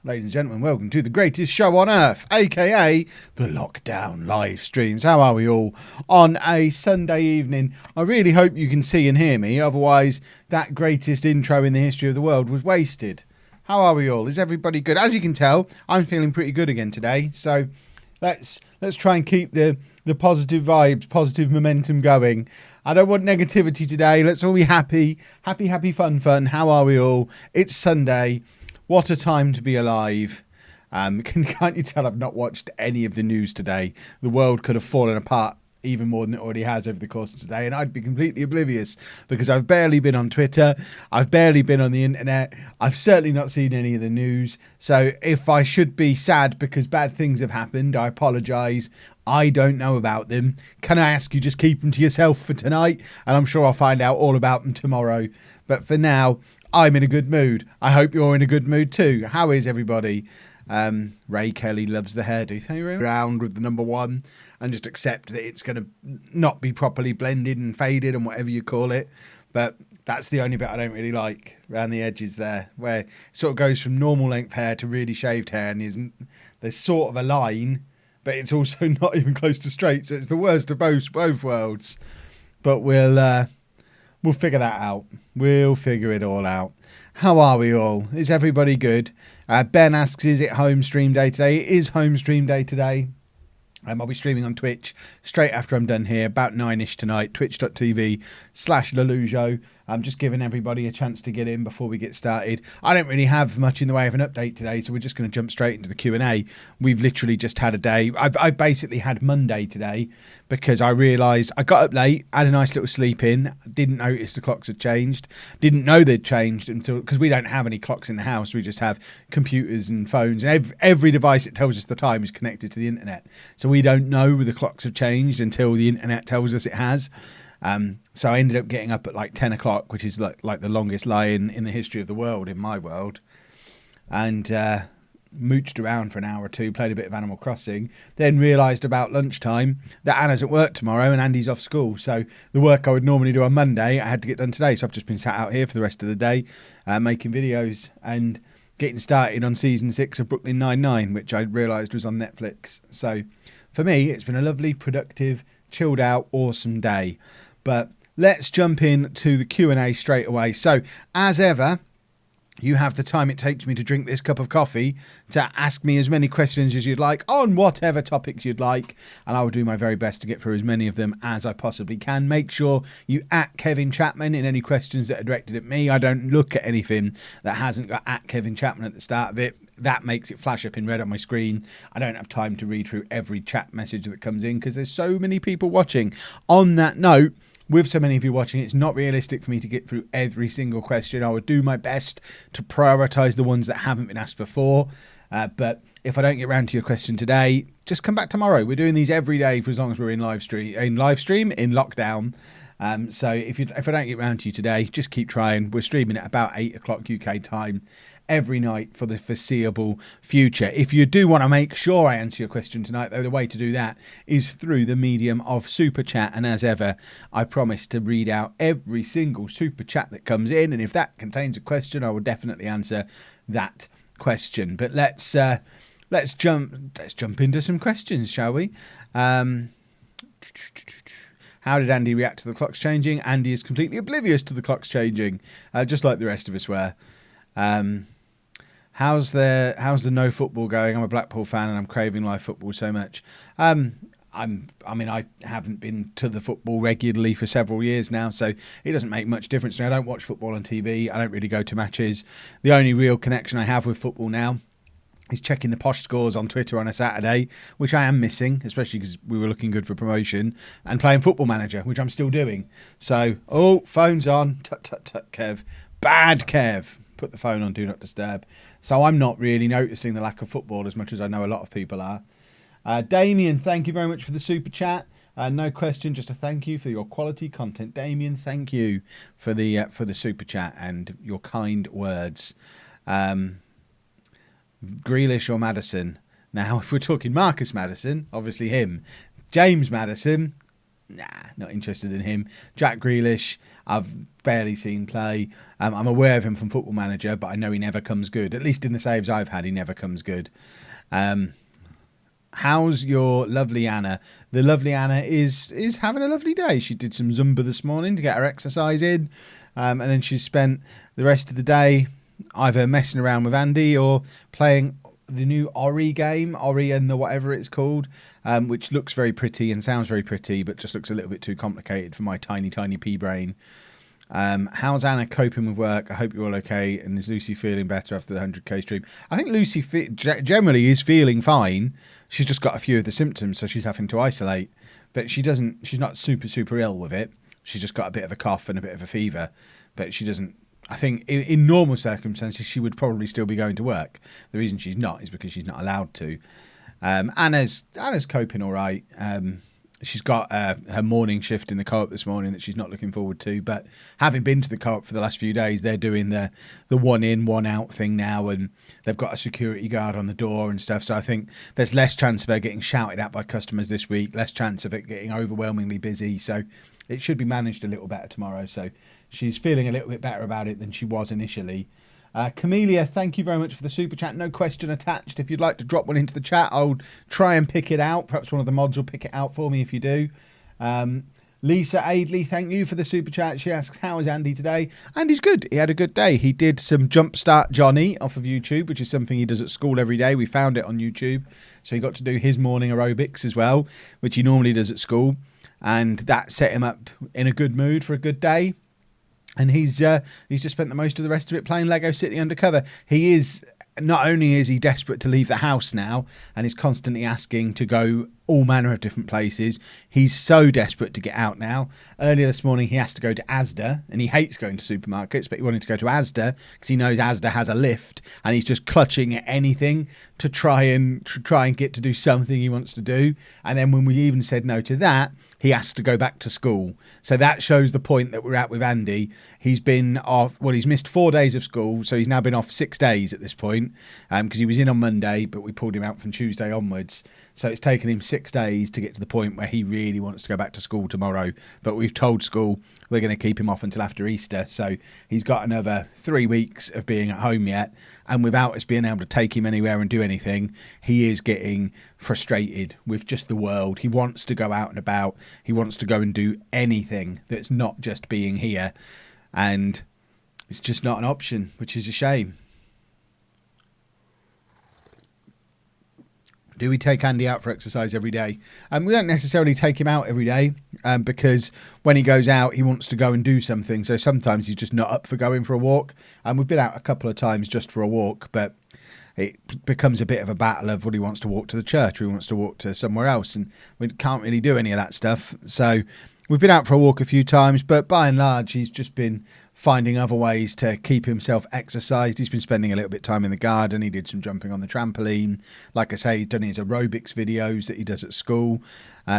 Ladies and gentlemen, welcome to the greatest show on earth, aka the Lockdown live streams. How are we all on a Sunday evening? I really hope you can see and hear me, otherwise that greatest intro in the history of the world was wasted. How are we all? Is everybody good? As you can tell, I'm feeling pretty good again today, so let's try and keep the positive vibes, positive momentum going. I don't want negativity today. Let's all be happy, fun. How are we all? It's Sunday. What a time to be alive. Can't you tell I've not watched any of the news today? The world could have fallen apart even more than it already has over the course of today, and I'd be completely oblivious because I've barely been on Twitter. I've barely been on the internet. I've certainly not seen any of the news. So if I should be sad because bad things have happened, I apologise. I don't know about them. Can I ask you just keep them to yourself for tonight? And I'm sure I'll find out all about them tomorrow. But for now, I'm in a good mood. I hope you're in a good mood too. How is everybody? Ray Kelly loves the hairdo. Hang around with the number one and just accept that it's going to not be properly blended and faded and whatever you call it. But that's the only bit I don't really like around the edges there, where it sort of goes from normal length hair to really shaved hair, and there's sort of a line, but it's also not even close to straight. So it's the worst of both worlds. But we'll figure that out. We'll figure it all out. How are we all? Is everybody good? Ben asks, is it home stream day today? It is home stream day today. I'll be streaming on Twitch straight after I'm done here, about 9ish tonight, twitch.tv/lollujo. I'm just giving everybody a chance to get in before we get started. I don't really have much in the way of an update today, so we're just going to jump straight into the Q&A. We've literally just had a day. I basically had Monday today because I realised I got up late, had a nice little sleep in, didn't notice the clocks had changed, didn't know they'd changed until, because we don't have any clocks in the house, we just have computers and phones, and every device that tells us the time is connected to the internet. So we don't know the clocks have changed until the internet tells us it has. So I ended up getting up at like 10 o'clock, which is like the longest lie-in in the history of the world, in my world, and mooched around for an hour or two, played a bit of Animal Crossing, then realised about lunchtime that Anna's at work tomorrow and Andy's off school. So the work I would normally do on Monday, I had to get done today. So I've just been sat out here for the rest of the day making videos and getting started on season 6 of Brooklyn Nine-Nine, which I realised was on Netflix. So for me, it's been a lovely, productive, chilled out, awesome day. But let's jump in to the Q&A straight away. So as ever, you have the time it takes me to drink this cup of coffee to ask me as many questions as you'd like on whatever topics you'd like, and I will do my very best to get through as many of them as I possibly can. Make sure you @ Kevin Chapman in any questions that are directed at me. I don't look at anything that hasn't got @ Kevin Chapman at the start of it. That makes it flash up in red on my screen. I don't have time to read through every chat message that comes in because there's so many people watching. On that note, with so many of you watching, it's not realistic for me to get through every single question. I would do my best to prioritise the ones that haven't been asked before. But if I don't get round to your question today, just come back tomorrow. We're doing these every day for as long as we're in live stream, in lockdown. So if I don't get round to you today, just keep trying. We're streaming at about 8 o'clock UK time every night for the foreseeable future. If you do want to make sure I answer your question tonight, though, the way to do that is through the medium of Super Chat. And as ever, I promise to read out every single Super Chat that comes in. And if that contains a question, I will definitely answer that question. But let's jump into some questions, shall we? How did Andy react to the clocks changing? Andy is completely oblivious to the clocks changing, just like the rest of us were. How's the no football going? I'm a Blackpool fan and I'm craving live football so much. I haven't been to the football regularly for several years now, so it doesn't make much difference to me. I don't watch football on TV. I don't really go to matches. The only real connection I have with football now is checking the posh scores on Twitter on a Saturday, which I am missing, especially because we were looking good for promotion, and playing Football Manager, which I'm still doing. So, phone's on. Tut, tut, tut, Kev. Bad Kev. Put the phone on Do Not Disturb. So I'm not really noticing the lack of football as much as I know a lot of people are. Damien, thank you very much for the super chat. No question, just a thank you for your quality content. Damien, thank you for the super chat and your kind words. Grealish or Maddison? Now, if we're talking Marcus Maddison, obviously him. James Maddison, nah, not interested in him. Jack Grealish, I've barely seen play. I'm aware of him from Football Manager, but I know he never comes good. At least in the saves I've had, he never comes good. How's your lovely Anna? The lovely Anna is having a lovely day. She did some Zumba this morning to get her exercise in, and then she spent the rest of the day either messing around with Andy or playing the new Ori game, Ori and the whatever it's called, which looks very pretty and sounds very pretty, but just looks a little bit too complicated for my tiny pea brain. How's Anna coping with work? I hope you're all okay. And is Lucy feeling better after the 100k stream? I think Lucy generally is feeling fine. She's just got a few of the symptoms, so she's having to isolate. But she's not super ill with it. She's just got a bit of a cough and a bit of a fever. But she doesn't. I think in normal circumstances, she would probably still be going to work. The reason she's not is because she's not allowed to. Anna's coping all right. She's got her morning shift in the co-op this morning that she's not looking forward to. But having been to the co-op for the last few days, they're doing the one in, one out thing now. And they've got a security guard on the door and stuff. So I think there's less chance of her getting shouted at by customers this week, less chance of it getting overwhelmingly busy. So it should be managed a little better tomorrow. So she's feeling a little bit better about it than she was initially. Camellia, thank you very much for the super chat. No question attached. If you'd like to drop one into the chat, I'll try and pick it out. Perhaps one of the mods will pick it out for me if you do. Lisa Aidley, thank you for the super chat. She asks, how is Andy today? Andy's good. He had a good day. He did some Jumpstart Johnny off of YouTube, which is something he does at school every day. We found it on YouTube. So he got to do his morning aerobics as well, which he normally does at school. And that set him up in a good mood for a good day. And he's just spent the most of the rest of it playing Lego City Undercover. He is, not only is he desperate to leave the house now and is constantly asking to go all manner of different places, he's so desperate to get out now. Earlier this morning he has to go to Asda, and he hates going to supermarkets, but he wanted to go to Asda because he knows Asda has a lift, and he's just clutching at anything to try and get to do something he wants to do. And then when we even said no to that, he has to go back to school. So that shows the point that we're at with Andy. He's been off, well, he's missed 4 days of school, so he's now been off 6 days at this point, because he was in on Monday, but we pulled him out from Tuesday onwards. So it's taken him 6 days to get to the point where he really wants to go back to school tomorrow. But we've told school we're going to keep him off until after Easter. So he's got another 3 weeks of being at home yet. And without us being able to take him anywhere and do anything, he is getting frustrated with just the world. He wants to go out and about. He wants to go and do anything that's not just being here. And it's just not an option, which is a shame. Do we take Andy out for exercise every day? We don't necessarily take him out every day because when he goes out, he wants to go and do something. So sometimes he's just not up for going for a walk. And we've been out a couple of times just for a walk, but it becomes a bit of a battle of what he wants to walk to the church or he wants to walk to somewhere else. And we can't really do any of that stuff. So we've been out for a walk a few times, but by and large, he's just been finding other ways to keep himself exercised. He's been spending a little bit of time in the garden. He did some jumping on the trampoline. Like I say, he's done his aerobics videos that he does at school.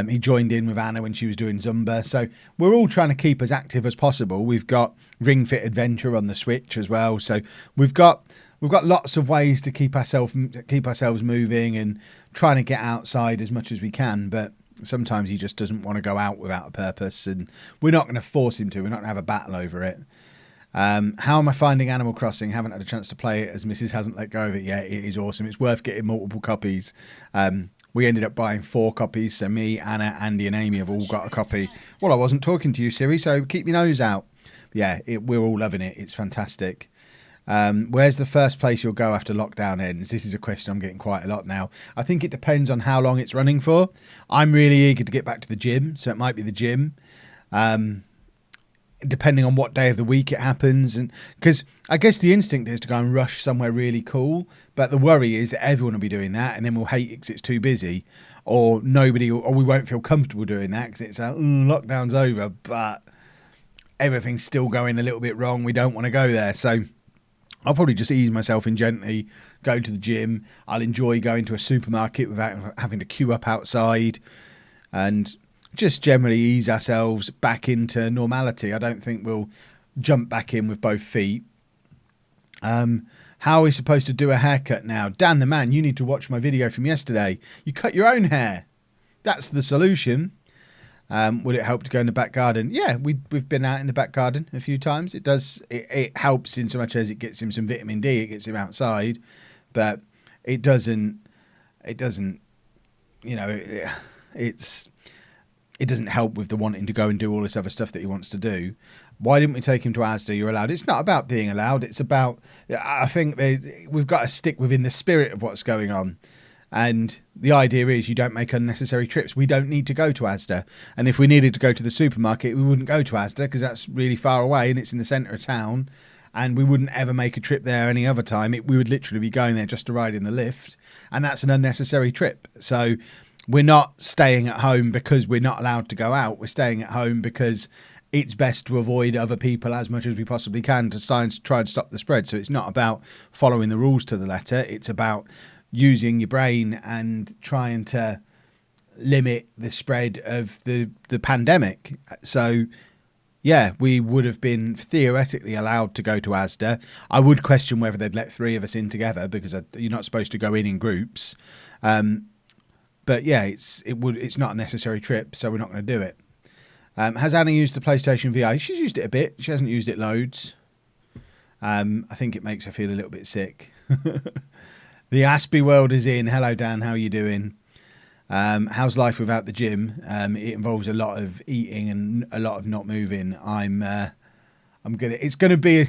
He joined in with Anna when she was doing Zumba. So we're all trying to keep as active as possible. We've got Ring Fit Adventure on the Switch as well. So we've got lots of ways to keep ourselves moving and trying to get outside as much as we can. But sometimes he just doesn't want to go out without a purpose, and we're not going to force him to. We're not going to have a battle over it. How am I finding Animal Crossing? Haven't had a chance to play it as Mrs. hasn't let go of it yet. It is awesome. It's worth getting multiple copies. We ended up buying 4 copies. So me, Anna, Andy and Amy have all got a copy. Well, I wasn't talking to you, Siri, so keep your nose out. Yeah, we're all loving it. It's fantastic. Where's the first place you'll go after lockdown ends? This is a question I'm getting quite a lot now. I think it depends on how long it's running for. I'm really eager to get back to the gym, so it might be the gym. Depending on what day of the week it happens, and because I guess the instinct is to go and rush somewhere really cool, but the worry is that everyone will be doing that, and then we'll hate it because it's too busy, or we won't feel comfortable doing that because it's lockdown's over, but everything's still going a little bit wrong. We don't want to go there, so I'll probably just ease myself in gently, go to the gym. I'll enjoy going to a supermarket without having to queue up outside, and just generally ease ourselves back into normality. I don't think we'll jump back in with both feet. How are we supposed to do a haircut now? Dan the man, you need to watch my video from yesterday. You cut your own hair. That's the solution. Would it help to go in the back garden? Yeah, we've been out in the back garden a few times. It does. It helps in so much as it gets him some vitamin D. It gets him outside, but it doesn't. It doesn't. You know, it doesn't help with the wanting to go and do all this other stuff that he wants to do. Why didn't we take him to Asda? You're allowed. It's not about being allowed. It's about, I think we've got to stick within the spirit of what's going on. And the idea is you don't make unnecessary trips. We don't need to go to Asda. And if we needed to go to the supermarket, we wouldn't go to Asda because that's really far away and it's in the centre of town. And we wouldn't ever make a trip there any other time. We would literally be going there just to ride in the lift. And that's an unnecessary trip. So we're not staying at home because we're not allowed to go out. We're staying at home because it's best to avoid other people as much as we possibly can to try and stop the spread. So it's not about following the rules to the letter. It's about using your brain and trying to limit the spread of the pandemic. So, yeah, we would have been theoretically allowed to go to Asda. I would question whether they'd let 3 of us in together because you're not supposed to go in groups. But yeah, it's not a necessary trip, so we're not going to do it. Has Anna used the PlayStation VR? She's used it a bit. She hasn't used it loads. I think it makes her feel a little bit sick. The Aspie world is in. Hello, Dan. How are you doing? How's life without the gym? It involves a lot of eating and a lot of not moving. It's gonna be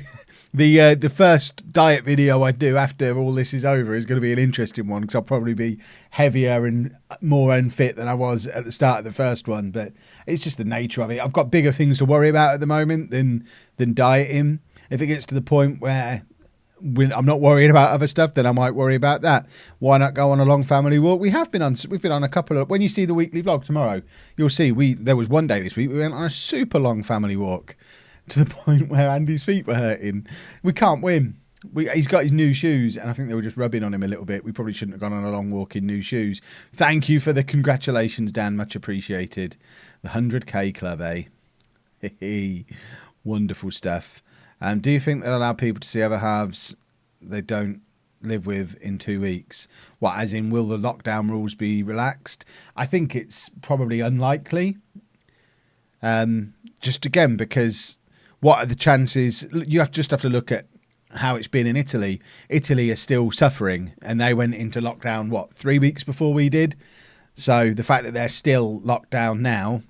the first diet video I do after all this is over is going to be an interesting one because I'll probably be heavier and more unfit than I was at the start of the first one. But it's just the nature of it. I've got bigger things to worry about at the moment than dieting. If it gets to the point where I'm not worrying about other stuff, then I might worry about that. Why not go on a long family walk? We've been on a couple of. When you see the weekly vlog tomorrow, you'll see there was one day this week we went on a super long family walk to the point where Andy's feet were hurting. We can't win. He's got his new shoes, and I think they were just rubbing on him a little bit. We probably shouldn't have gone on a long walk in new shoes. Thank you for the congratulations, Dan. Much appreciated. The 100k club, eh? Wonderful stuff. Do you think they'll allow people to see other halves they don't live with in 2 weeks? What, as in, will the lockdown rules be relaxed? I think it's probably unlikely. Just again, because what are the chances? You have to look at how it's been in Italy. Italy is still suffering, and they went into lockdown, 3 weeks before we did? So the fact that they're still locked down now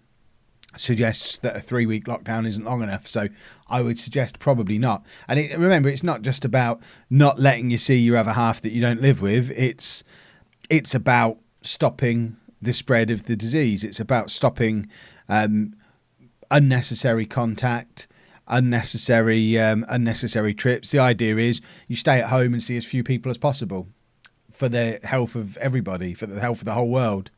suggests that a 3-week lockdown isn't long enough. So I would suggest probably not. And remember, it's not just about not letting you see your other half that you don't live with. It's about stopping the spread of the disease. It's about stopping unnecessary contact, unnecessary trips. The idea is you stay at home and see as few people as possible for the health of everybody, for the health of the whole world.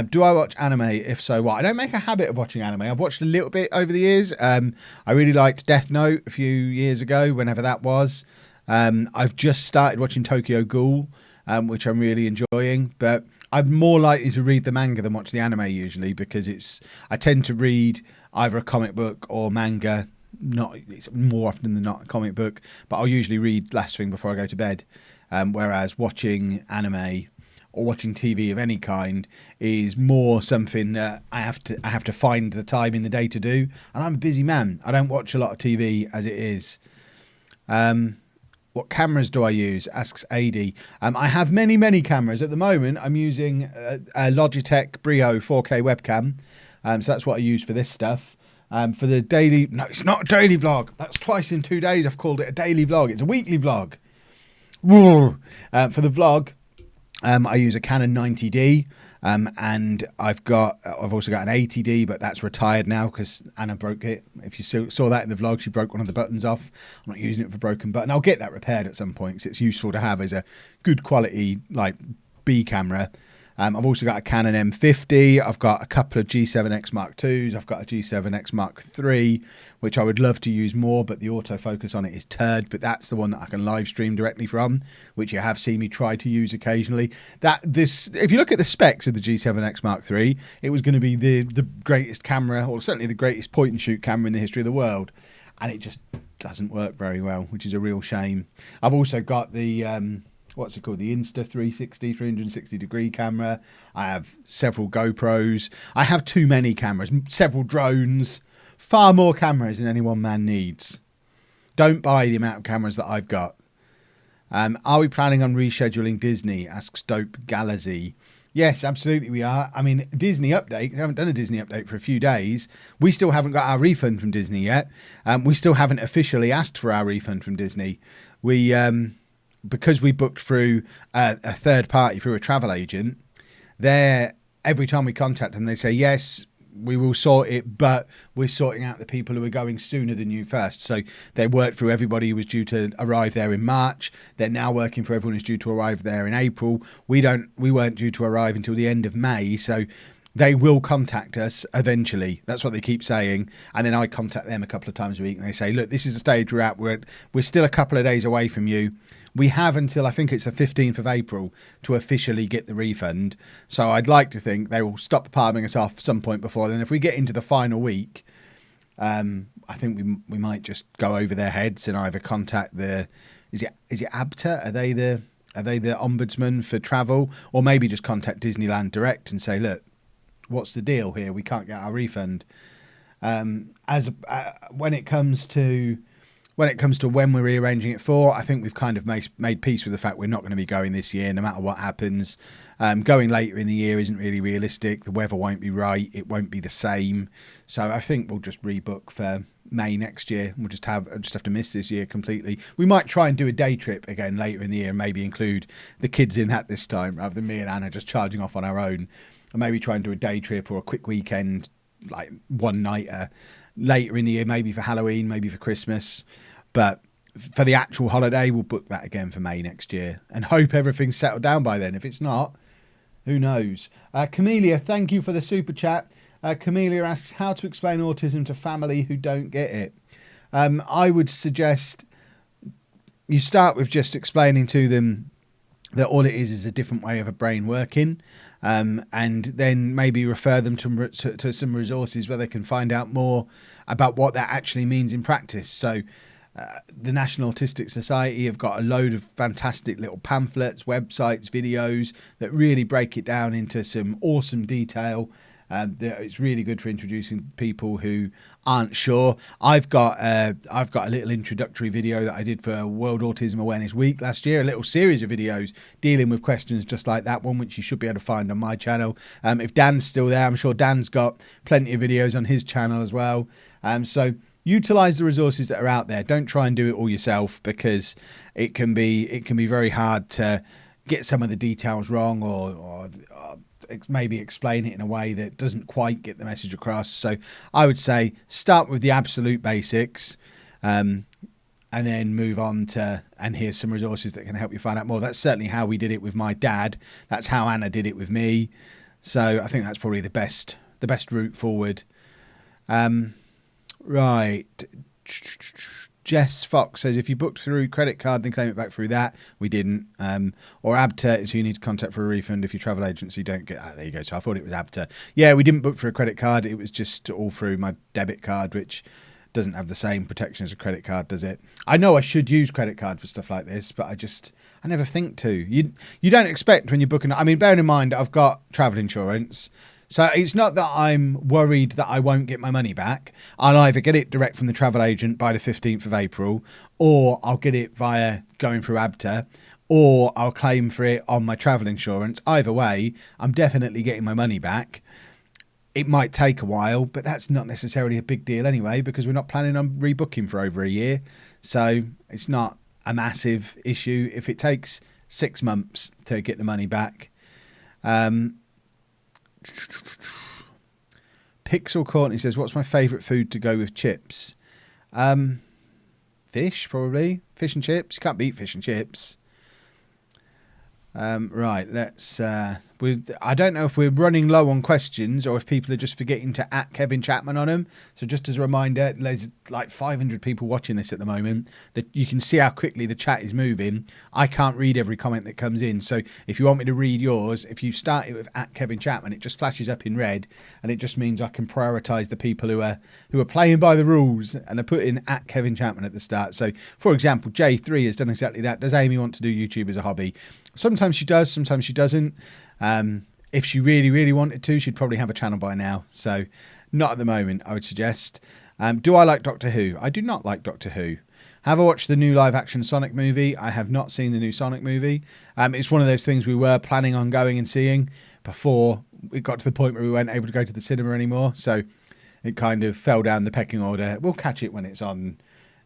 Do I watch anime? If so, what? I don't make a habit of watching anime. I've watched a little bit over the years. I really liked Death Note a few years ago, whenever that was. I've just started watching Tokyo Ghoul, which I'm really enjoying. But I'm more likely to read the manga than watch the anime usually because I tend to read either a comic book or manga. It's more often than not a comic book, but I'll usually read last thing before I go to bed. Whereas watching anime or watching TV of any kind is more something that I have to find the time in the day to do. And I'm a busy man. I don't watch a lot of TV as it is. What cameras do I use? Asks AD. I have many, many cameras. At the moment, I'm using a Logitech Brio 4K webcam. So that's what I use for this stuff. For the daily... No, it's not a daily vlog. That's twice in 2 days I've called it a daily vlog. It's a weekly vlog. For the vlog, I use a Canon 90D, and I've also got an 80D, but that's retired now because Anna broke it. If you saw that in the vlog, she broke one of the buttons off. I'm not using it for broken button. I'll get that repaired at some point because it's useful to have as a good quality B camera. I've also got a Canon M50. I've got a couple of G7X Mark IIs. I've got a G7X Mark III, which I would love to use more, but the autofocus on it is turd. But that's the one that I can live stream directly from, which you have seen me try to use occasionally. If you look at the specs of the G7X Mark III, it was going to be the greatest camera, or certainly the greatest point and shoot camera in the history of the world. And it just doesn't work very well, which is a real shame. I've also got the what's it called? The Insta 360 degree camera. I have several GoPros. I have too many cameras, several drones, far more cameras than any one man needs. Don't buy the amount of cameras that I've got. Are we planning on rescheduling Disney? Asks Dope Galazy. Yes, absolutely we are. I mean, Disney update. We haven't done a Disney update for a few days. We still haven't got our refund from Disney yet. We still haven't officially asked for our refund from Disney. We, because we booked through a third party, through a travel agent, every time we contact them, they say, yes, we will sort it, but we're sorting out the people who are going sooner than you first. So they worked through everybody who was due to arrive there in March. They're now working for everyone who's due to arrive there in April. We weren't due to arrive until the end of May. So they will contact us eventually. That's what they keep saying. And then I contact them a couple of times a week and they say, look, this is the stage we're at. We're still a couple of days away from you. We have until I think it's the 15th of April to officially get the refund. So I'd like to think they will stop palming us off some point before then. If we get into the final week, I think we might just go over their heads and either contact is it ABTA? Are they the ombudsman for travel? Or maybe just contact Disneyland direct and say, look, what's the deal here? We can't get our refund. When it comes to when we're rearranging it for, I think we've kind of made peace with the fact we're not going to be going this year, no matter what happens. Going later in the year isn't really realistic. The weather won't be right. It won't be the same. So I think we'll just rebook for May next year. We'll just have to miss this year completely. We might try and do a day trip again later in the year and maybe include the kids in that this time, rather than me and Anna just charging off on our own. And maybe try and do a day trip or a quick weekend, like one nighter later in the year, maybe for Halloween, maybe for Christmas. But for the actual holiday, we'll book that again for May next year and hope everything's settled down by then. If it's not, who knows? Camellia, thank you for the super chat. Camellia asks how to explain autism to family who don't get it. I would suggest you start with just explaining to them that all it is a different way of a brain working, and then maybe refer them to some resources where they can find out more about what that actually means in practice. So the National Autistic Society have got a load of fantastic little pamphlets, websites, videos that really break it down into some awesome detail. It's really good for introducing people who aren't sure. I've got a little introductory video that I did for World Autism Awareness Week last year, a little series of videos dealing with questions just like that one, which you should be able to find on my channel. If Dan's still there, I'm sure Dan's got plenty of videos on his channel as well. So utilize the resources that are out there. Don't try and do it all yourself, because it can be very hard to get some of the details wrong or maybe explain it in a way that doesn't quite get the message across. So I would say start with the absolute basics, and then move on to, and here's some resources that can help you find out more. That's certainly how we did it with my dad. That's how Anna did it with me. So I think that's probably the best route forward. Right. Jess Fox says, if you booked through credit card, then claim it back through that. We didn't. Or ABTA is who you need to contact for a refund if your travel agency don't get... there you go. So I thought it was ABTA. Yeah, we didn't book for a credit card. It was just all through my debit card, which doesn't have the same protection as a credit card, does it? I know I should use credit card for stuff like this, but I never think to. You don't expect when you're booking... I mean, bearing in mind, I've got travel insurance. So it's not that I'm worried that I won't get my money back. I'll either get it direct from the travel agent by the 15th of April, or I'll get it via going through ABTA, or I'll claim for it on my travel insurance. Either way, I'm definitely getting my money back. It might take a while, but that's not necessarily a big deal anyway, because we're not planning on rebooking for over a year. So it's not a massive issue if it takes 6 months to get the money back. Pixel Courtney says, what's my favourite food to go with chips? Fish, probably. Fish and chips. You can't beat fish and chips. Right, let's I don't know if we're running low on questions or if people are just forgetting to @ Kevin Chapman on them. So just as a reminder, there's like 500 people watching this at the moment. That you can see how quickly the chat is moving. I can't read every comment that comes in. So if you want me to read yours, if you start it with @ Kevin Chapman, it just flashes up in red, and it just means I can prioritise the people who are playing by the rules and are putting @ Kevin Chapman at the start. So for example, J3 has done exactly that. Does Amy want to do YouTube as a hobby? Sometimes she does, sometimes she doesn't. If she really, really wanted to, she'd probably have a channel by now. So not at the moment, I would suggest. Do I like Doctor Who? I do not like Doctor Who. Have I watched the new live action Sonic movie? I have not seen the new Sonic movie. It's one of those things we were planning on going and seeing before it got to the point where we weren't able to go to the cinema anymore. So it kind of fell down the pecking order. We'll catch it when it's on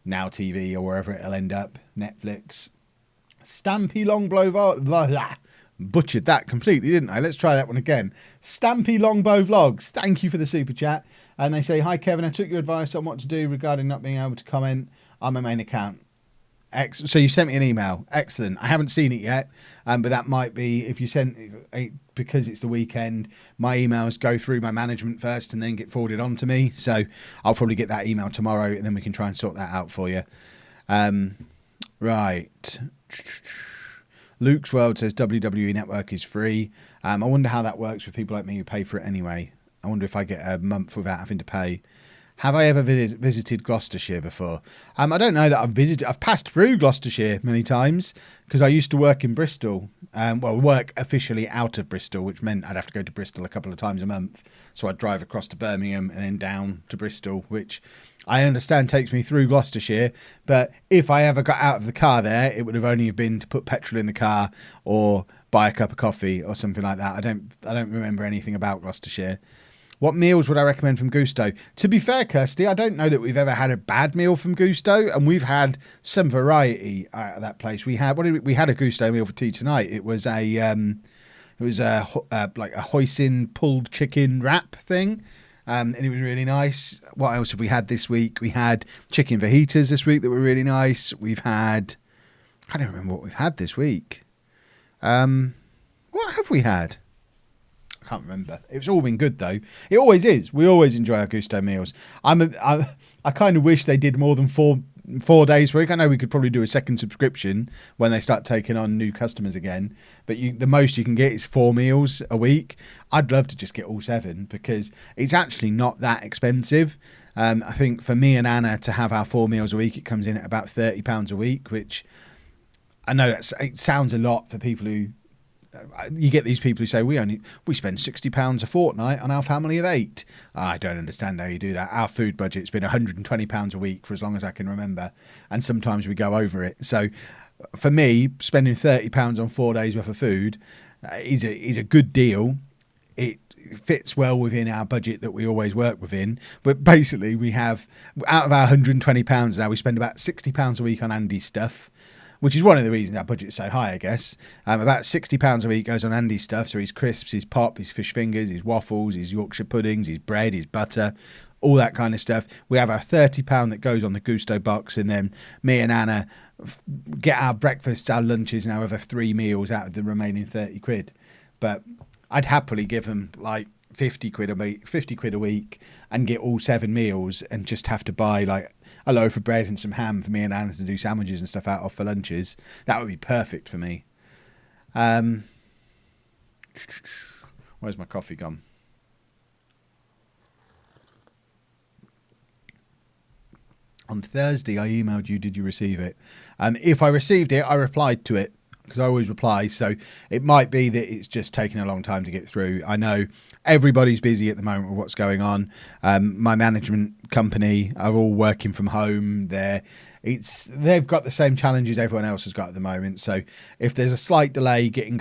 Now TV or wherever it'll end up. Netflix. Stampy Longbow butchered that completely, didn't I? Let's try that one again. Stampy Longbow Vlogs, thank you for the super chat. And they say, hi Kevin, I took your advice on what to do regarding not being able to comment on my main account. So you sent me an email. Excellent. I haven't seen it yet, but that might be, if you sent it, because it's the weekend, my emails go through my management first and then get forwarded on to me. So I'll probably get that email tomorrow and then we can try and sort that out for you. Right. Luke's World says WWE Network is free. I wonder how that works for people like me who pay for it anyway. I wonder if I get a month without having to pay. Have I ever visited Gloucestershire before? I don't know that I've visited. I've passed through Gloucestershire many times because I used to work in Bristol. Work officially out of Bristol, which meant I'd have to go to Bristol a couple of times a month. So I'd drive across to Birmingham and then down to Bristol, which I understand takes me through Gloucestershire. But if I ever got out of the car there, it would have only been to put petrol in the car or buy a cup of coffee or something like that. I don't remember anything about Gloucestershire. What meals would I recommend from Gusto? To be fair, Kirsty, I don't know that we've ever had a bad meal from Gusto, and we've had some variety at that place. We had a Gusto meal for tea tonight. It was like a hoisin pulled chicken wrap thing, and it was really nice. What else have we had this week? We had chicken fajitas this week that were really nice. I don't remember what we've had this week. What have we had? I can't remember. It's all been good though. It always is. We always enjoy our Gusto meals. I kind of wish they did more than four days per week. I know we could probably do a second subscription when they start taking on new customers again. But the most you can get is 4 meals a week. I'd love to just get all 7 because it's actually not that expensive. I think for me and Anna to have our 4 meals a week, it comes in at about £30 a week, which I know it sounds a lot for people who. You get these people who say we spend £60 a fortnight on our family of 8. I don't understand how you do that. Our food budget's been £120 a week for as long as I can remember, and sometimes we go over it. So for me, spending £30 on 4 days worth of food is a good deal. It fits well within our budget that we always work within. But basically, we have, out of our £120 now, we spend about £60 a week on Andy's stuff, which is one of the reasons our budget's so high, I guess. About £60 a week goes on Andy's stuff, so his crisps, his pop, his fish fingers, his waffles, his Yorkshire puddings, his bread, his butter, all that kind of stuff. We have our £30 that goes on the Gusto box, and then me and Anna get our breakfasts, our lunches, and our other 3 meals out of the remaining 30 quid. But I'd happily give them like 50 quid a week and get all 7 meals and just have to buy like a loaf of bread and some ham for me and Anna to do sandwiches and stuff out of for lunches. That would be perfect for me. Where's my coffee gone? On Thursday, I emailed you, did you receive it? If I received it, I replied to it, because I always reply, so it might be that it's just taking a long time to get through. I know everybody's busy at the moment with what's going on. My management company are all working from home. They've got the same challenges everyone else has got at the moment. So if there's a slight delay getting in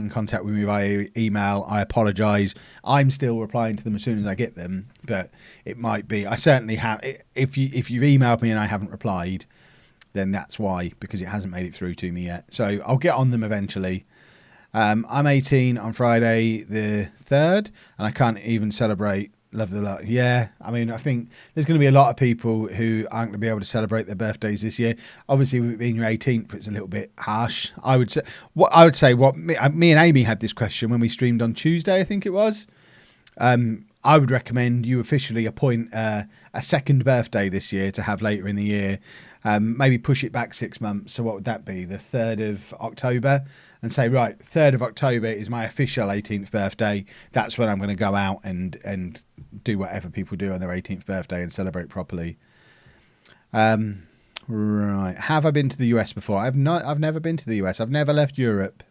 contact with me via email, I apologise. I'm still replying to them as soon as I get them, but it might be. I certainly have. If you've emailed me and I haven't replied, then that's why, because it hasn't made it through to me yet. So I'll get on them eventually. I'm 18 on Friday the 3rd, and I can't even celebrate Love the lot. Yeah, I mean, I think there's going to be a lot of people who aren't going to be able to celebrate their birthdays this year. Obviously, with it being your 18th, it's a little bit harsh. I would say what me and Amy had this question when we streamed on Tuesday, I think it was. I would recommend you officially appoint a second birthday this year to have later in the year. Maybe push it back 6 months. So what would that be? The 3rd of October, and say, right, 3rd of October is my official 18th birthday. That's when I'm going to go out and do whatever people do on their 18th birthday and celebrate properly. Right. Have I been to the US before? I've never been to the US. I've never left Europe.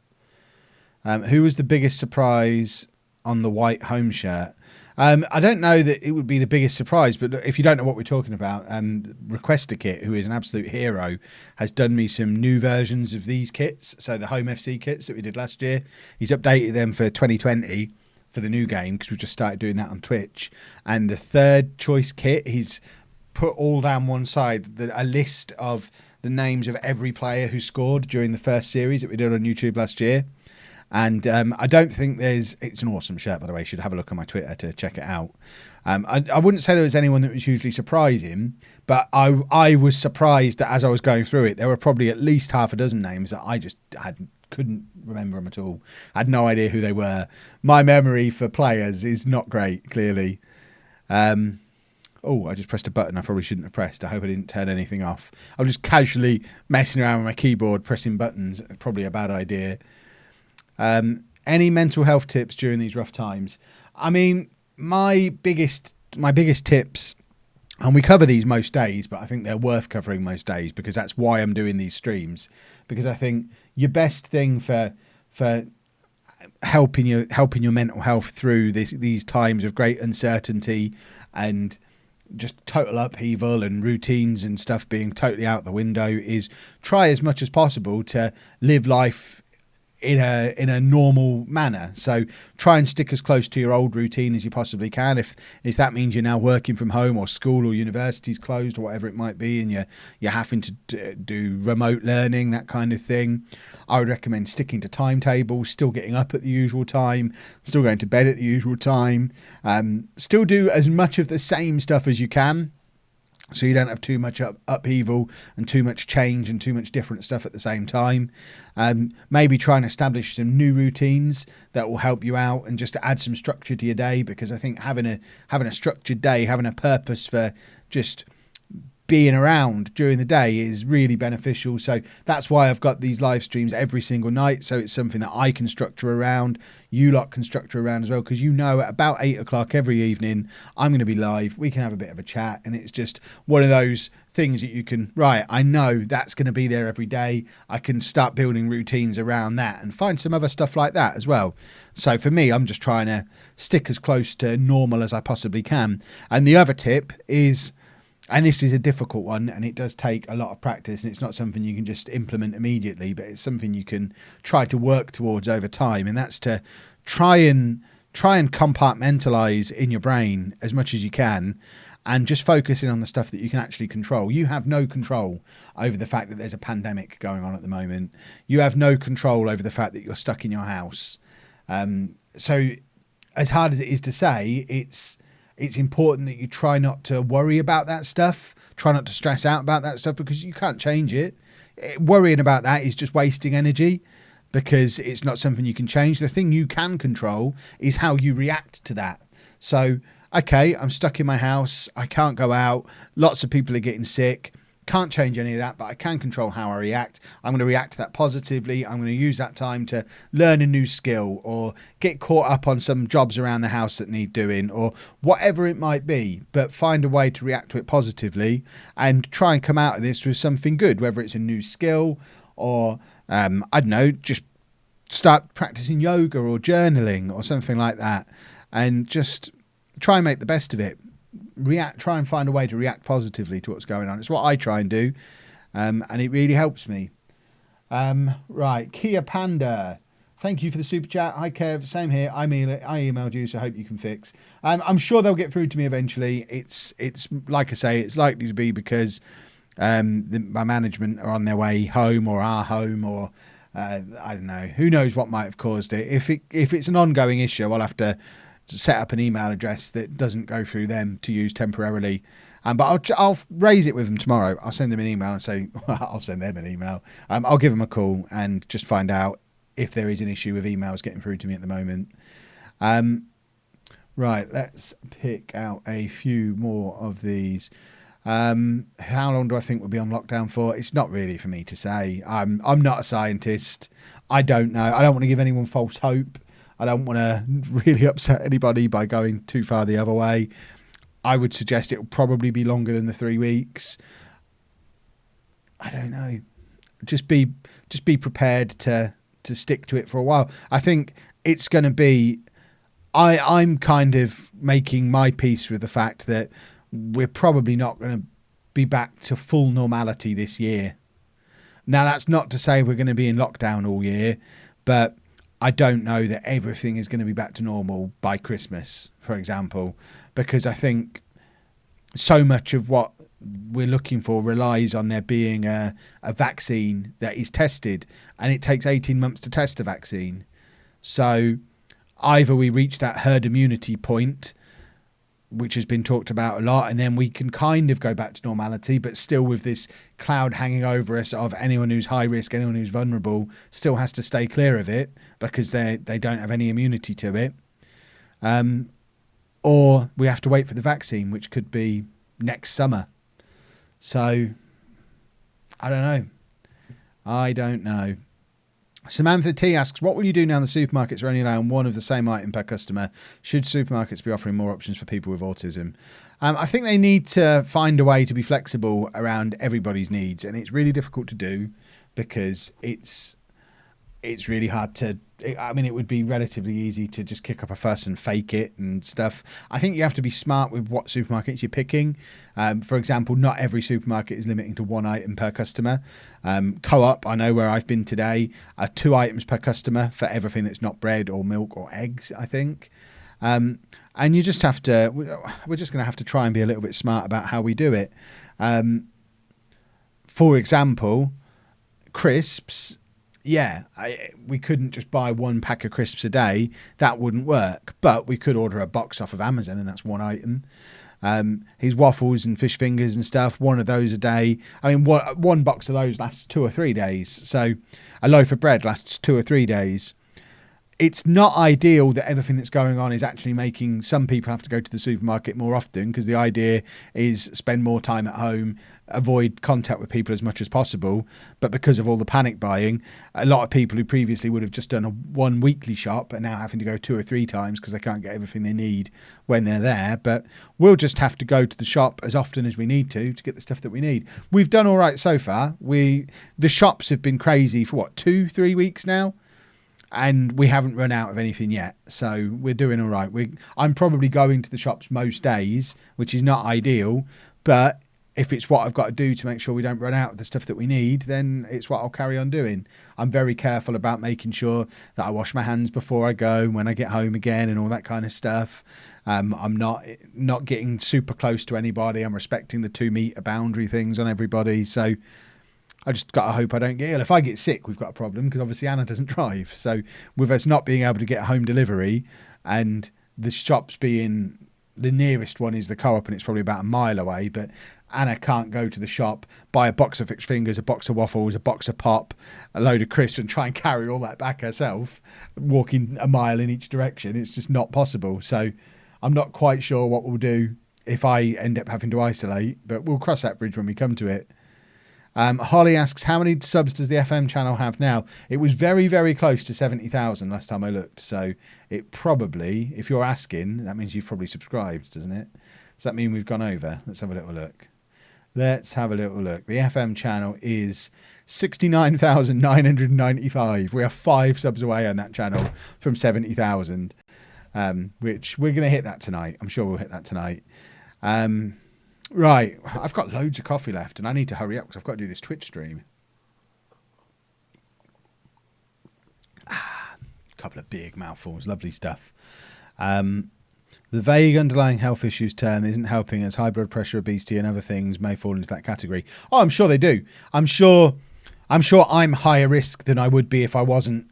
Who was the biggest surprise on the white home shirt? I don't know that it would be the biggest surprise, but if you don't know what we're talking about, Requestakit, who is an absolute hero, has done me some new versions of these kits. So the Home FC kits that we did last year, he's updated them for 2020 for the new game because we've just started doing that on Twitch. And the third choice kit, he's put all down one side a list of the names of every player who scored during the first series that we did on YouTube last year. And I don't think it's an awesome shirt, by the way. You should have a look on my Twitter to check it out. I wouldn't say there was anyone that was hugely surprising, but I was surprised that as I was going through it, there were probably at least half a dozen names that I just couldn't remember them at all. I had no idea who they were. My memory for players is not great, clearly. Oh, I just pressed a button I probably shouldn't have pressed. I hope I didn't turn anything off. I'm just casually messing around with my keyboard, pressing buttons. Probably a bad idea. Any mental health tips during these rough times? I mean, my biggest tips, and we cover these most days, but I think they're worth covering most days because that's why I'm doing these streams. Because I think your best thing for helping your mental health through these times of great uncertainty and just total upheaval and routines and stuff being totally out the window is try as much as possible to live life in a normal manner. So try and stick as close to your old routine as you possibly can. If that means you're now working from home or school or university's closed or whatever it might be, and you're having to do remote learning, that kind of thing, I would recommend sticking to timetables, still getting up at the usual time, still going to bed at the usual time, still do as much of the same stuff as you can, so you don't have too much upheaval and too much change and too much different stuff at the same time. Maybe try and establish some new routines that will help you out and just to add some structure to your day, because I think having a structured day, having a purpose for just being around during the day is really beneficial. So that's why I've got these live streams every single night. So it's something that I can structure around. You lot can structure around as well, because at about 8 o'clock every evening, I'm going to be live. We can have a bit of a chat, and it's just one of those things that you can, right, I know that's going to be there every day. I can start building routines around that and find some other stuff like that as well. So for me, I'm just trying to stick as close to normal as I possibly can. And the other tip is, and this is a difficult one, and it does take a lot of practice, and it's not something you can just implement immediately, but it's something you can try to work towards over time, and that's to try and compartmentalize in your brain as much as you can, and just focusing on the stuff that you can actually control. You have no control over the fact that there's a pandemic going on at the moment. You have no control over the fact that you're stuck in your house. So as hard as it is to say, it's important that you try not to worry about that stuff. Try not to stress out about that stuff, because you can't change it. Worrying about that is just wasting energy, because it's not something you can change. The thing you can control is how you react to that. So, okay, I'm stuck in my house. I can't go out. Lots of people are getting sick. Can't change any of that, but I can control how I react. I'm going to react to that positively. I'm going to use that time to learn a new skill or get caught up on some jobs around the house that need doing or whatever it might be, but find a way to react to it positively and try and come out of this with something good, whether it's a new skill or, I don't know, just start practicing yoga or journaling or something like that, and just try and make the best of it. Try and find a way to react positively to what's going on. It's what I try and do, and it really helps me. Right, Kia Panda, thank you for the super chat. Hi Kev, same here. I emailed you, so I hope you can fix. I'm sure they'll get through to me eventually. It's like I say, it's likely to be because my management are on their way home or are home, or I don't know. Who knows what might have caused it. If it's an ongoing issue, I'll have to set up an email address that doesn't go through them to use temporarily. But I'll raise it with them tomorrow. I'll send them an email and say, well, I'll send them an email. I'll give them a call and just find out if there is an issue with emails getting through to me at the moment. Right, let's pick out a few more of these. How long do I think we'll be on lockdown for? It's not really for me to say. I'm not a scientist. I don't know. I don't want to give anyone false hope. I don't want to really upset anybody by going too far the other way. I would suggest it will probably be longer than the 3 weeks. I don't know. Just be prepared to stick to it for a while. I think it's going to be... I'm kind of making my peace with the fact that we're probably not going to be back to full normality this year. Now, that's not to say we're going to be in lockdown all year, but I don't know that everything is going to be back to normal by Christmas, for example, because I think so much of what we're looking for relies on there being a vaccine that is tested, and it takes 18 months to test a vaccine. So either we reach that herd immunity point, which has been talked about a lot, and then we can kind of go back to normality, but still with this cloud hanging over us of anyone who's high risk, anyone who's vulnerable still has to stay clear of it because they don't have any immunity to it. Or we have to wait for the vaccine, which could be next summer. So I don't know. Samantha T asks, what will you do now the supermarkets are only allowing one of the same item per customer? Should supermarkets be offering more options for people with autism? I think they need to find a way to be flexible around everybody's needs, and it's really difficult to do because it's really hard to... I mean, it would be relatively easy to just kick up a fuss and fake it and stuff. I think you have to be smart with what supermarkets you're picking. For example, not every supermarket is limiting to one item per customer. Co-op, I know where I've been today, 2 items per customer for everything that's not bread or milk or eggs, I think. And you just have to... We're just going to have to try and be a little bit smart about how we do it. For example, crisps... Yeah, we couldn't just buy 1 pack of crisps a day. That wouldn't work. But we could order a box off of Amazon, and that's 1 item. His waffles and fish fingers and stuff, 1 of those a day. I mean, 1 box of those lasts 2 or 3 days. So a loaf of bread lasts 2 or 3 days. It's not ideal that everything that's going on is actually making some people have to go to the supermarket more often, because the idea is spend more time at home, avoid contact with people as much as possible. But because of all the panic buying, a lot of people who previously would have just done a 1 weekly shop are now having to go 2 or 3 times because they can't get everything they need when they're there. But we'll just have to go to the shop as often as we need to get the stuff that we need. We've done all right so far. The shops have been crazy for what, 2-3 weeks now? And we haven't run out of anything yet. So we're doing all right. I'm probably going to the shops most days, which is not ideal. But if it's what I've got to do to make sure we don't run out of the stuff that we need, then it's what I'll carry on doing. I'm very careful about making sure that I wash my hands before I go and when I get home again and all that kind of stuff. I'm not getting super close to anybody. I'm respecting the 2 meter boundary things on everybody. So I just got to hope I don't get ill. If I get sick, we've got a problem, because obviously Anna doesn't drive. So with us not being able to get home delivery and the shops being... The nearest one is the Co-op, and it's probably about a mile away. But Anna can't go to the shop, buy a box of fish fingers, a box of waffles, a box of pop, a load of crisps, and try and carry all that back herself, walking a mile in each direction. It's just not possible. So I'm not quite sure what we'll do if I end up having to isolate, but we'll cross that bridge when we come to it. Holly asks, how many subs does the FM channel have now? It was very, very close to 70,000 last time I looked. So it probably, if you're asking, that means you've probably subscribed, doesn't it? Does that mean we've gone over? Let's have a little look. The FM channel is 69,995. We are 5 subs away on that channel from 70,000, which we're going to hit that tonight. I'm sure we'll hit that tonight. Right, I've got loads of coffee left and I need to hurry up because I've got to do this Twitch stream. Couple of big mouthfuls, lovely stuff. The vague underlying health issues term isn't helping, as high blood pressure, obesity and other things may fall into that category. Oh, I'm sure they do. I'm sure I'm higher risk than I would be if I wasn't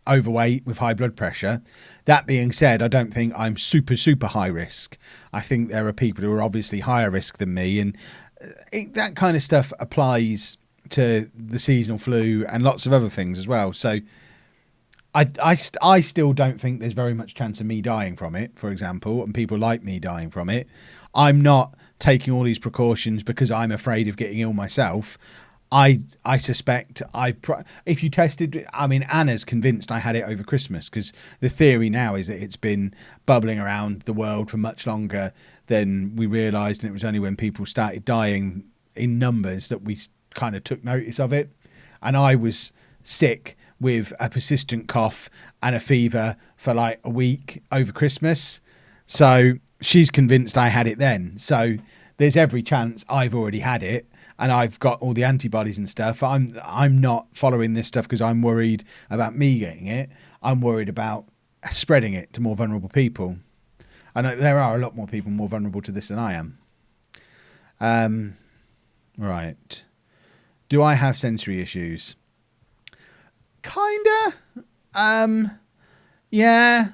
overweight with high blood pressure. That being said, I don't think I'm super high risk. I think there are people who are obviously higher risk than me, and that kind of stuff applies to the seasonal flu and lots of other things as well. So I still don't think there's very much chance of me dying from it, for example, and people like me dying from it. I'm not taking all these precautions because I'm afraid of getting ill myself. I suspect if you tested, I mean, Anna's convinced I had it over Christmas, because the theory now is that it's been bubbling around the world for much longer than we realised, and it was only when people started dying in numbers that we kind of took notice of it. And I was sick with a persistent cough and a fever for like a week over Christmas. So she's convinced I had it then. So there's every chance I've already had it, and I've got all the antibodies and stuff. I'm not following this stuff because I'm worried about me getting it. I'm worried about spreading it to more vulnerable people. I know there are a lot more people more vulnerable to this than I am. Right. Do I have sensory issues? Kinda. Yeah.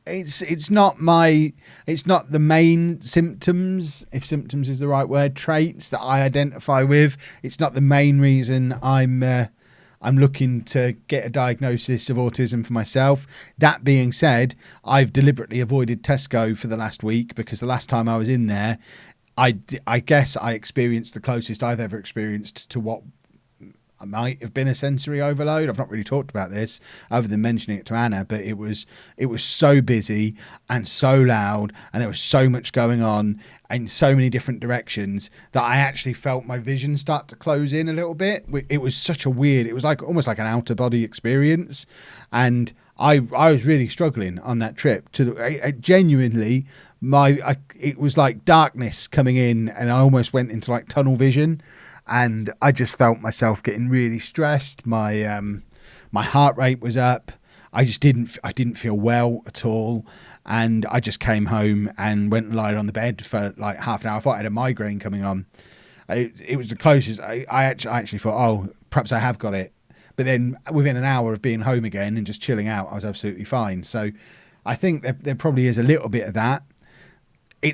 It's not the main symptoms, if symptoms is the right word, traits that I identify with. It's not the main reason I'm looking to get a diagnosis of autism for myself. That being said, I've deliberately avoided Tesco for the last week, because the last time I was in there, I guess I experienced the closest I've ever experienced to what might have been a sensory overload. I've not really talked about this other than mentioning it to Anna, but it was so busy and so loud, and there was so much going on in so many different directions that I actually felt my vision start to close in a little bit. It was such a weird, it was like almost like an outer body experience, and I was really struggling on that trip to genuinely it was like darkness coming in, and I almost went into like tunnel vision. And I just felt myself getting really stressed. My my heart rate was up. I didn't feel well at all. And I just came home and went and lied on the bed for like half an hour. I thought I had a migraine coming on. It was the closest. I actually thought, oh, perhaps I have got it. But then within an hour of being home again and just chilling out, I was absolutely fine. So I think there probably is a little bit of that.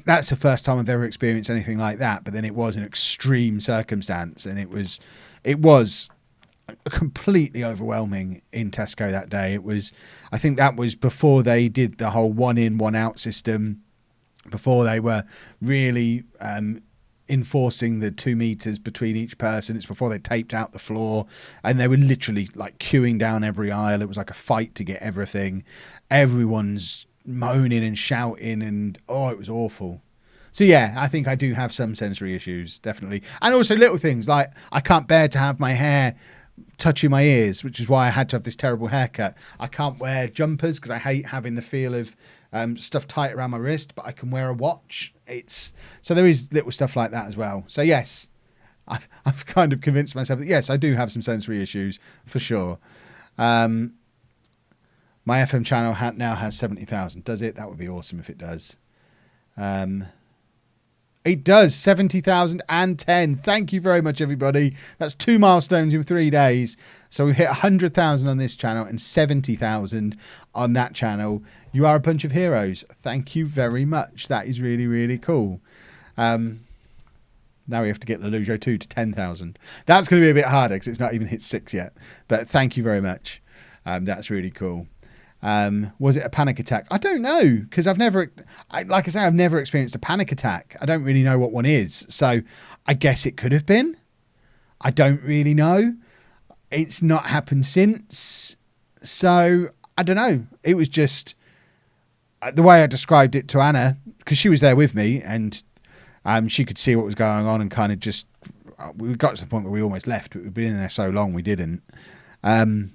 That's the first time I've ever experienced anything like that, but then it was an extreme circumstance, and it was completely overwhelming in Tesco that day. I think that was before they did the whole 1 in, 1 out system, before they were really enforcing the 2 meters between each person. It's before they taped out the floor, and they were literally like queuing down every aisle. It was like a fight to get everything. Everyone's moaning and shouting, and it was awful. So yeah, I think I do have some sensory issues, definitely. And also little things like I can't bear to have my hair touching my ears, which is why I had to have this terrible haircut. I can't wear jumpers because I hate having the feel of stuff tight around my wrist, but I can wear a watch. So there is little stuff like that as well. So yes, I've kind of convinced myself that yes, I do have some sensory issues for sure. My FM channel now has 70,000. Does it? That would be awesome if it does. It does. 70,010. Thank you very much, everybody. That's 2 milestones in 3 days. So we've hit 100,000 on this channel and 70,000 on that channel. You are a bunch of heroes. Thank you very much. That is really, really cool. Now we have to get lollujo 2 to 10,000. That's going to be a bit harder because it's not even hit 6 yet. But thank you very much. That's really cool. Was it a panic attack? I don't know, because I've never experienced a panic attack. I don't really know what one is. So I guess it could have been. I don't really know. It's not happened since. So I don't know. It was just the way I described it to Anna, because she was there with me, and she could see what was going on, and kind of just, we got to the point where we almost left. We'd been in there so long we didn't. I don't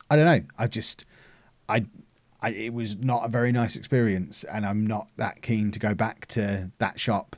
know. It was not a very nice experience, and I'm not that keen to go back to that shop.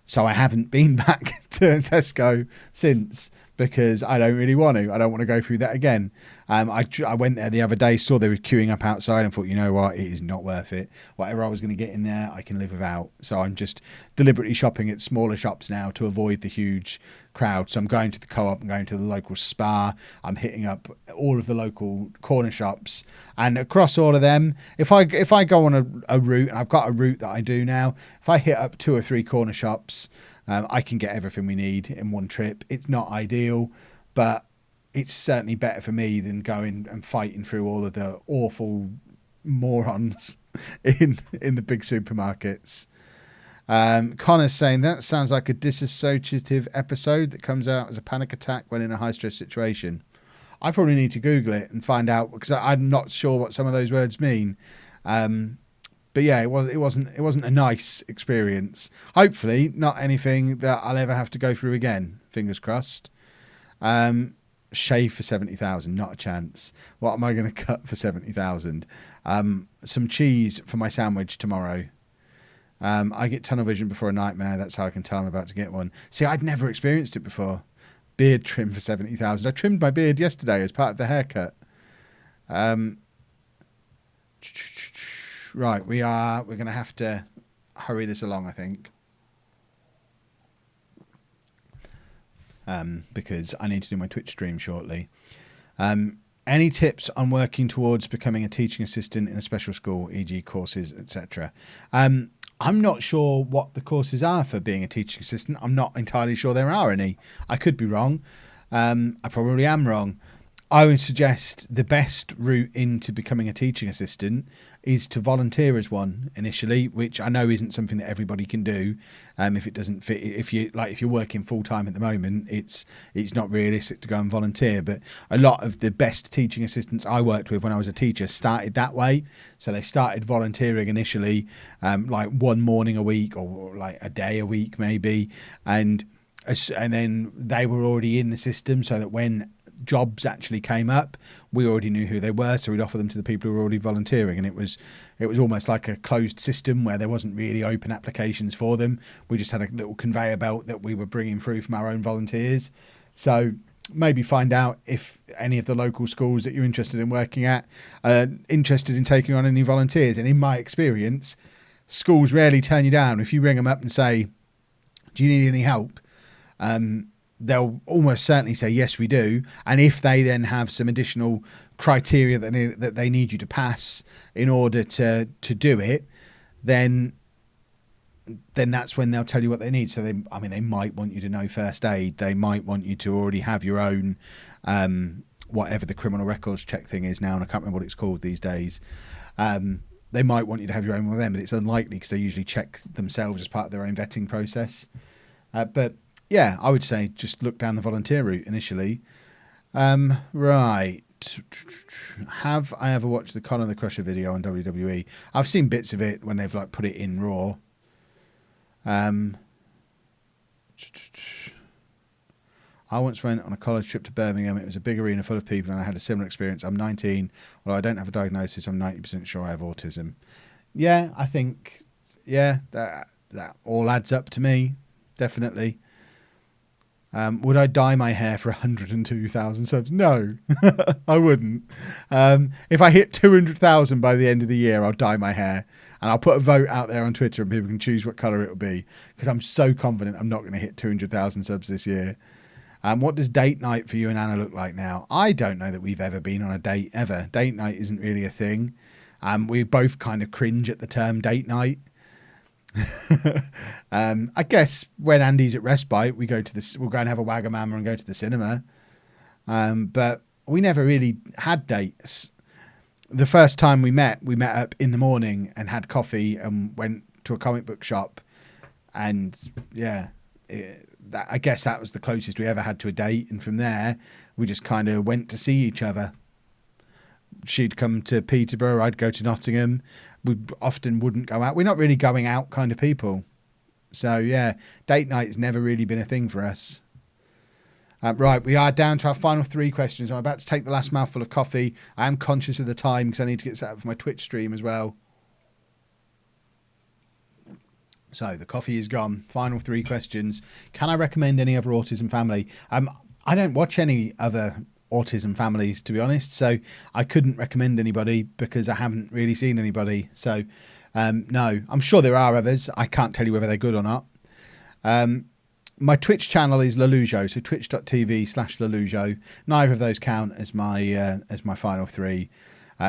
So I haven't been back to Tesco since, because I don't really want to. I don't want to go through that again. I went there the other day, saw they were queuing up outside, and thought, you know what, it is not worth it. Whatever I was going to get in there, I can live without. So I'm just deliberately shopping at smaller shops now to avoid the huge crowd. So I'm going to the Co-op, I'm going to the local Spar, I'm hitting up all of the local corner shops, and across all of them, if I go on a route, and I've got a route that I do now, if I hit up 2 or 3 corner shops, I can get everything we need in one trip. It's not ideal, but it's certainly better for me than going and fighting through all of the awful morons in the big supermarkets. Connor's saying that sounds like a dissociative episode that comes out as a panic attack when in a high stress situation. I probably need to Google it and find out, because I'm not sure what some of those words mean. But yeah, it wasn't a nice experience. Hopefully not anything that I'll ever have to go through again. Fingers crossed. Shave for 70,000, not a chance. What am I going to cut for 70,000? Some cheese for my sandwich tomorrow. I get tunnel vision before a nightmare. That's how I can tell I'm about to get one. See, I'd never experienced it before. Beard trim for 70,000. I trimmed my beard yesterday as part of the haircut. Right, we're going to have to hurry this along, I think. Because I need to do my Twitch stream shortly. Any tips on working towards becoming a teaching assistant in a special school, e.g. courses, etc.? I'm not sure what the courses are for being a teaching assistant. I'm not entirely sure there are any. I could be wrong. I probably am wrong. I would suggest the best route into becoming a teaching assistant is to volunteer as one initially, which I know isn't something that everybody can do. If it doesn't fit, if you're working full time at the moment, it's not realistic to go and volunteer. But a lot of the best teaching assistants I worked with when I was a teacher started that way. So they started volunteering initially, like one morning a week or like a day a week maybe, and then they were already in the system, so that when jobs actually came up, we already knew who they were, so we'd offer them to the people who were already volunteering, and it was almost like a closed system where there wasn't really open applications for them. We just had a little conveyor belt that we were bringing through from our own volunteers. So maybe find out if any of the local schools that you're interested in working at are interested in taking on any volunteers. And in my experience, schools rarely turn you down. If you ring them up and say, do you need any help? They'll almost certainly say, yes, we do. And if they then have some additional criteria that they need you to pass in order to do it, then that's when they'll tell you what they need. So they might want you to know first aid. They might want you to already have your own, whatever the criminal records check thing is now, and I can't remember what it's called these days. They might want you to have your own with them, but it's unlikely because they usually check themselves as part of their own vetting process. But yeah, I would say just look down the volunteer route initially. Right. Have I ever watched the Conor the Crusher video on WWE? I've seen bits of it when they've like put it in Raw. I once went on a college trip to Birmingham. It was a big arena full of people, and I had a similar experience. I'm 19. Although I don't have a diagnosis, I'm 90% sure I have autism. Yeah, I think, that all adds up to me. Definitely. Would I dye my hair for 102,000 subs? No, I wouldn't. If I hit 200,000 by the end of the year, I'll dye my hair. And I'll put a vote out there on Twitter and people can choose what colour it will be. Because I'm so confident I'm not going to hit 200,000 subs this year. What does date night for you and Anna look like now? I don't know that we've ever been on a date, ever. Date night isn't really a thing. We both kind of cringe at the term date night. I guess when Andy's at respite, we'll go and have a Wagamama and go to the cinema. But we never really had dates. The first time we met up in the morning and had coffee and went to a comic book shop. And yeah, I guess that was the closest we ever had to a date. And from there, we just kind of went to see each other. She'd come to Peterborough, I'd go to Nottingham. We often wouldn't go out. We're not really going out kind of people. So yeah, date night has never really been a thing for us. Right, we are down to our final 3 questions. I'm about to take the last mouthful of coffee. I am conscious of the time because I need to get set up for my Twitch stream as well. So the coffee is gone. Final 3 questions. Can I recommend any other autism family? I don't watch any other autism families, to be honest, so I couldn't recommend anybody because I haven't really seen anybody. So no, I'm sure there are others. I can't tell you whether they're good or not. My Twitch channel is lollujo, so twitch.tv/lollujo. Neither of those count as my final three.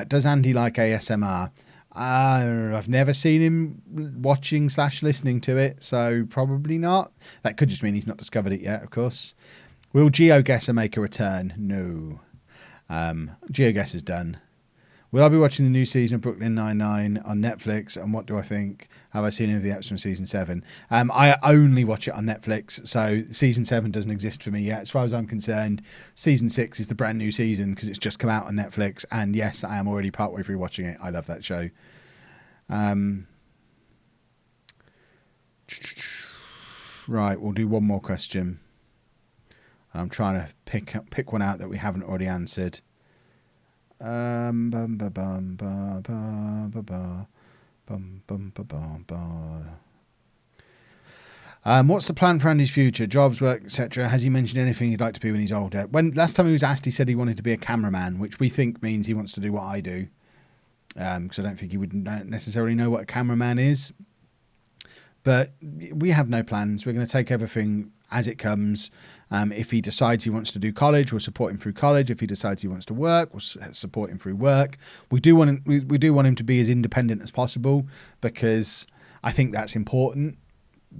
Does Andy like ASMR? I've never seen him watching/listening to it, so probably not. That could just mean he's not discovered it yet, of course. Will GeoGuessr make a return? No. GeoGuessr is done. Will I be watching the new season of Brooklyn Nine-Nine on Netflix? And what do I think? Have I seen any of the episodes from season 7? I only watch it on Netflix, so season 7 doesn't exist for me yet. As far as I'm concerned, season 6 is the brand new season because it's just come out on Netflix. And yes, I am already partway through watching it. I love that show. Right, we'll do one more question. I'm trying to pick one out that we haven't already answered. What's the plan for Andy's future? Jobs, work, etc. Has he mentioned anything he'd like to be when he's older? When last time he was asked, he said he wanted to be a cameraman, which we think means he wants to do what I do. Because I don't think he would necessarily know what a cameraman is. But we have no plans. We're going to take everything as it comes. If he decides he wants to do college, we'll support him through college. If he decides he wants to work, we'll support him through work. We do want him to be as independent as possible because I think that's important.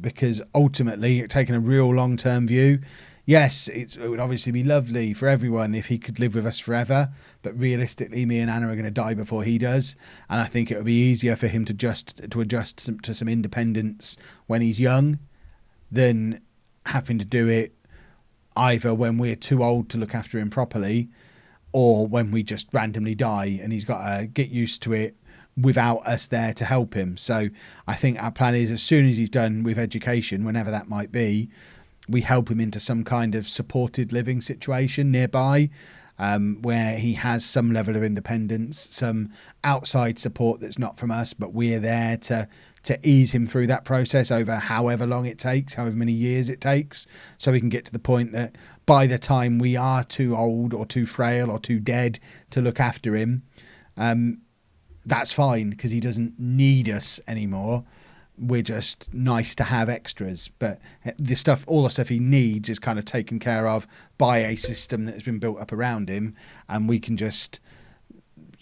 Because ultimately, taking a real long-term view, yes, it would obviously be lovely for everyone if he could live with us forever. But realistically, me and Anna are going to die before he does. And I think it would be easier for him to adjust to some independence when he's young than having to do it either when we're too old to look after him properly or when we just randomly die and he's got to get used to it without us there to help him. So I think our plan is as soon as he's done with education, whenever that might be, we help him into some kind of supported living situation nearby, where he has some level of independence, some outside support that's not from us, but we're there to ease him through that process over however long it takes, however many years it takes, so we can get to the point that by the time we are too old or too frail or too dead to look after him, that's fine because he doesn't need us anymore. We're just nice to have extras, but all the stuff he needs is kind of taken care of by a system that has been built up around him, and we can just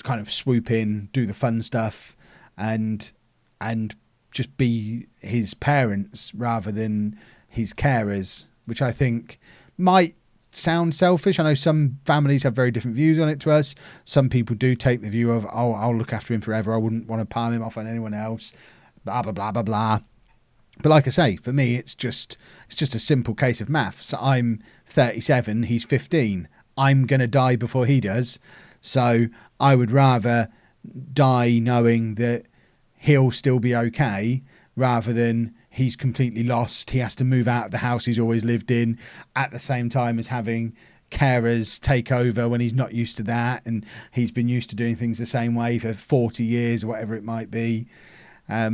kind of swoop in, do the fun stuff, and just be his parents rather than his carers, which I think might sound selfish. I know some families have very different views on it to us. Some people do take the view of, oh, I'll look after him forever. I wouldn't want to palm him off on anyone else. Blah, blah, blah, blah, blah. But like I say, for me, it's just a simple case of maths. I'm 37, he's 15. I'm going to die before he does. So I would rather die knowing that he'll still be okay rather than he's completely lost. He has to move out of the house he's always lived in at the same time as having carers take over when he's not used to that. And he's been used to doing things the same way for 40 years or whatever it might be. I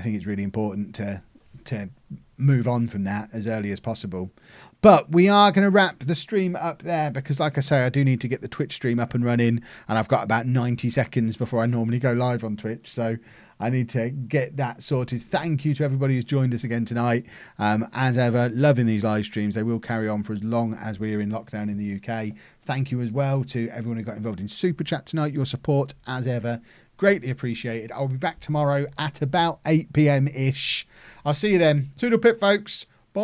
think it's really important to move on from that as early as possible. But we are going to wrap the stream up there because, like I say, I do need to get the Twitch stream up and running, and I've got about 90 seconds before I normally go live on Twitch. So I need to get that sorted. Thank you to everybody who's joined us again tonight. As ever, loving these live streams. They will carry on for as long as we're in lockdown in the UK. Thank you as well to everyone who got involved in Super Chat tonight. Your support, as ever, greatly appreciated. I'll be back tomorrow at about 8 p.m. ish. I'll see you then. Toodle pip, folks. Bye.